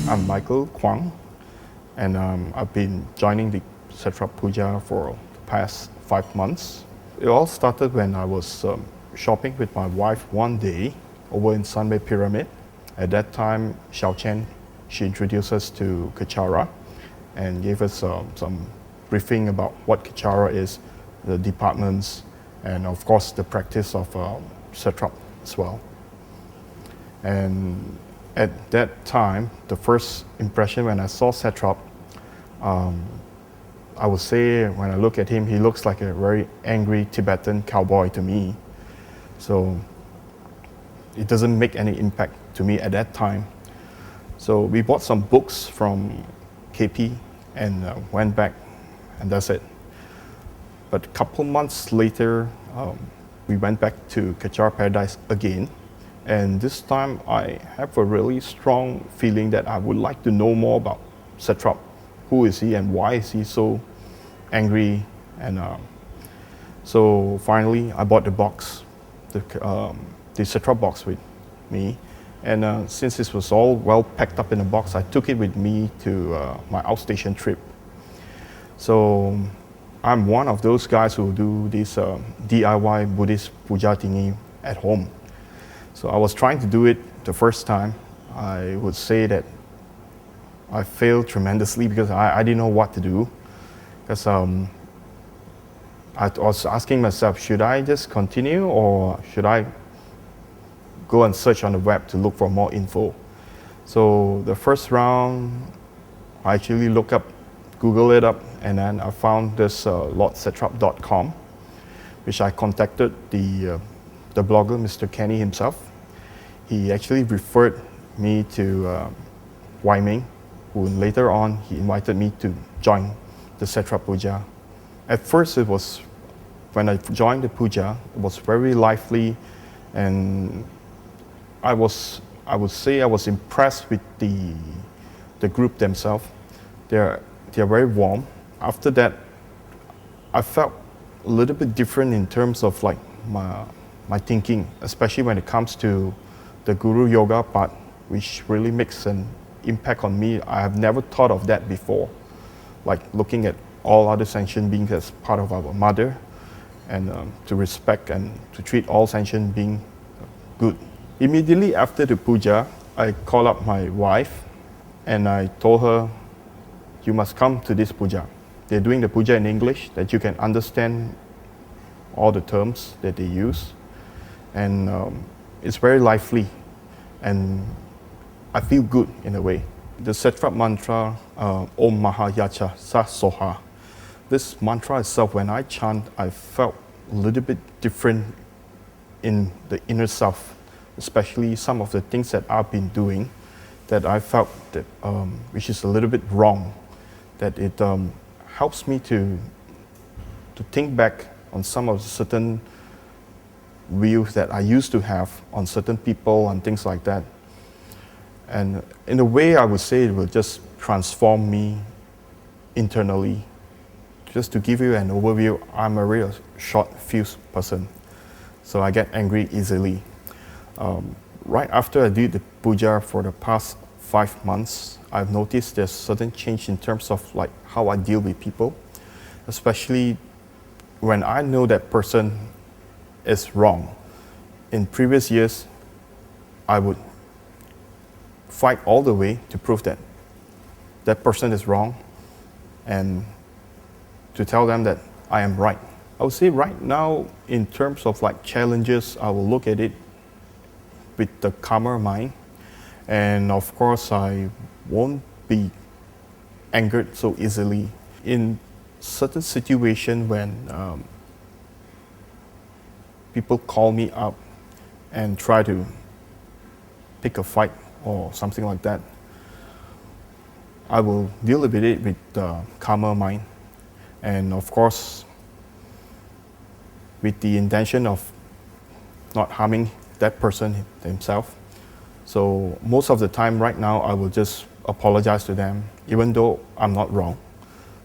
I'm Michael Kuang, and I've been joining the Setrap Puja for the past 5 months. It all started when I was shopping with my wife one day over in Sunway Pyramid. At that time, Xiao Chen, she introduced us to Kechara and gave us some briefing about what Kechara is, the departments, and of course the practice of Setrap as well. And at that time, the first impression when I saw Setrap, I would say when I look at him, he looks like a very angry Tibetan cowboy to me. So it doesn't make any impact to me at that time. So we bought some books from KP and went back, and that's it. But a couple months later, we went back to Kechara Paradise again. And this time I have a really strong feeling that I would like to know more about Setrap. Who is he and why is he so angry? And so finally I bought the box, the Setrap box with me. And since this was all well packed up in a box, I took it with me to my outstation trip. So I'm one of those guys who do this DIY Buddhist puja thingy at home. So I was trying to do it the first time. I would say that I failed tremendously because I didn't know what to do. Because I was asking myself, should I just continue or should I go and search on the web to look for more info? So the first round, I actually Google it up, and then I found this lordsetrap.com, which I contacted the blogger, Mr. Kenny himself. He actually referred me to Wai Ming, who later on he invited me to join the Setrap Puja. At first it was, when I joined the puja, it was very lively, and I would say I was impressed with the group themselves. They're very warm. After that, I felt a little bit different in terms of like my thinking, especially when it comes to the Guru Yoga part, which really makes an impact on me. I have never thought of that before, like looking at all other sentient beings as part of our mother, and to respect and to treat all sentient beings good. Immediately after the puja, I called up my wife and I told her, you must come to this puja. They're doing the puja in English, that you can understand all the terms that they use. And it's very lively, and I feel good in a way. The Setrap mantra, Om Mahayacha Sa Soha. This mantra itself, when I chant, I felt a little bit different in the inner self, especially some of the things that I've been doing that I felt that, which is a little bit wrong, that it helps me to think back on some of the certain views that I used to have on certain people and things like that. And in a way, I would say it will just transform me internally. Just to give you an overview, I'm a real short-fused person, so I get angry easily. Right after I did the puja for the past 5 months, I've noticed there's certain change in terms of like how I deal with people, especially when I know that person is wrong. In previous years, I would fight all the way to prove that that person is wrong and to tell them that I am right. I would say right now, in terms of like challenges, I will look at it with the calmer mind. And of course, I won't be angered so easily. In certain situations when people call me up and try to pick a fight or something like that, I will deal with it with the calmer mind. And of course, with the intention of not harming that person himself. So most of the time right now, I will just apologize to them, even though I'm not wrong.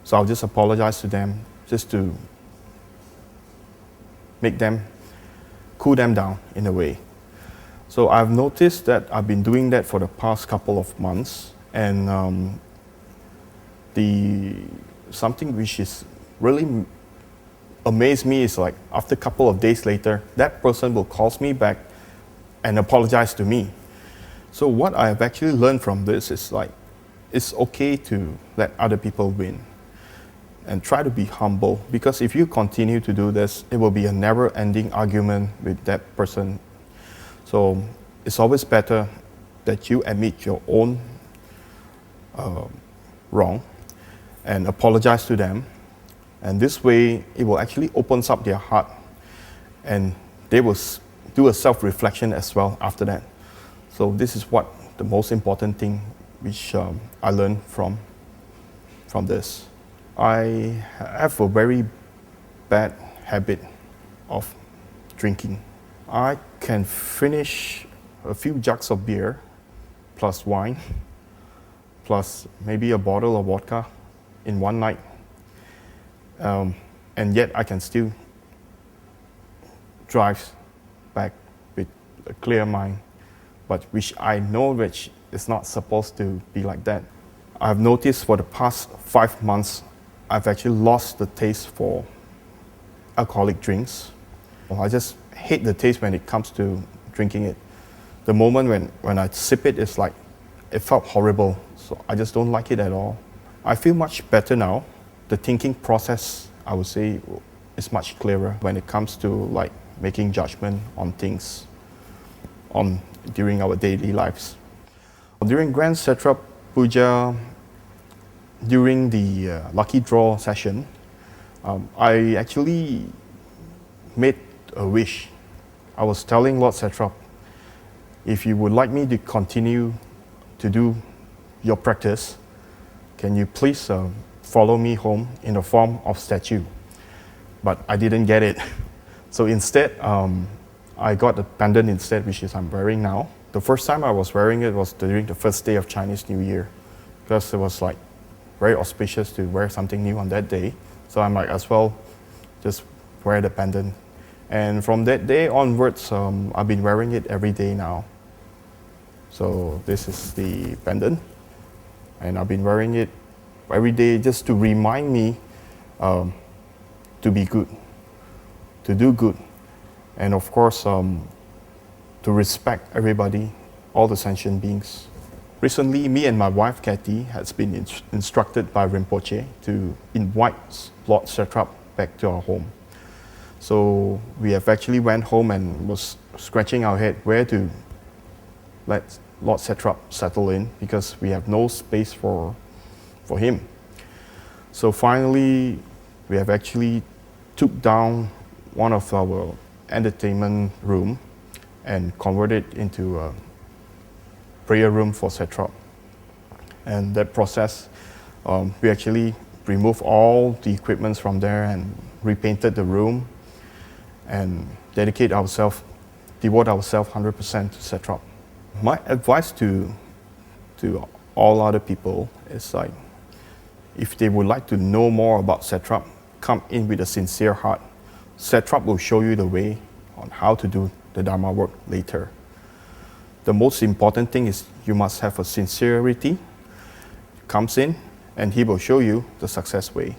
So I'll just apologize to them just to make them, cool them down in a way. So I've noticed that I've been doing that for the past couple of months, And something which is really amazed me is like after a couple of days later, that person will call me back and apologize to me. So what I have actually learned from this is like, it's okay to let other people win and try to be humble, because if you continue to do this, it will be a never-ending argument with that person. So it's always better that you admit your own wrong and apologize to them. And this way, it will actually opens up their heart, and they will do a self-reflection as well after that. So this is what the most important thing which I learned from this. I have a very bad habit of drinking. I can finish a few jugs of beer, plus wine, plus maybe a bottle of vodka in one night. And yet I can still drive back with a clear mind, but which I know which is not supposed to be like that. I've noticed for the past 5 months, I've actually lost the taste for alcoholic drinks. I just hate the taste when it comes to drinking it. The moment when I sip it, it's like, it felt horrible. So I just don't like it at all. I feel much better now. The thinking process, I would say, is much clearer when it comes to like making judgment on things during our daily lives. During Grand Setrap Puja, during the lucky draw session, I actually made a wish. I was telling Lord Setrap, if you would like me to continue to do your practice, can you please follow me home in the form of statue? But I didn't get it. So instead, I got the pendant instead, which is I'm wearing now. The first time I was wearing it was during the first day of Chinese New Year, because it was like very auspicious to wear something new on that day. So I'm like, as well, just wear the pendant. And from that day onwards, I've been wearing it every day now. So this is the pendant, and I've been wearing it every day just to remind me to be good, to do good, and of course to respect everybody, all the sentient beings. Recently, me and my wife Kathy has been instructed by Rinpoche to invite Lord Setrap back to our home. So we have actually went home and was scratching our head where to let Lord Setrap settle in, because we have no space for him. So finally, we have actually took down one of our entertainment room and converted it into a prayer room for Setrap. And that process, we actually removed all the equipments from there and repainted the room and devote ourselves 100% to Setrap. My advice to all other people is like, if they would like to know more about Setrap, come in with a sincere heart. Setrap will show you the way on how to do the Dharma work later. The most important thing is you must have a sincerity. Comes in and he will show you the success way.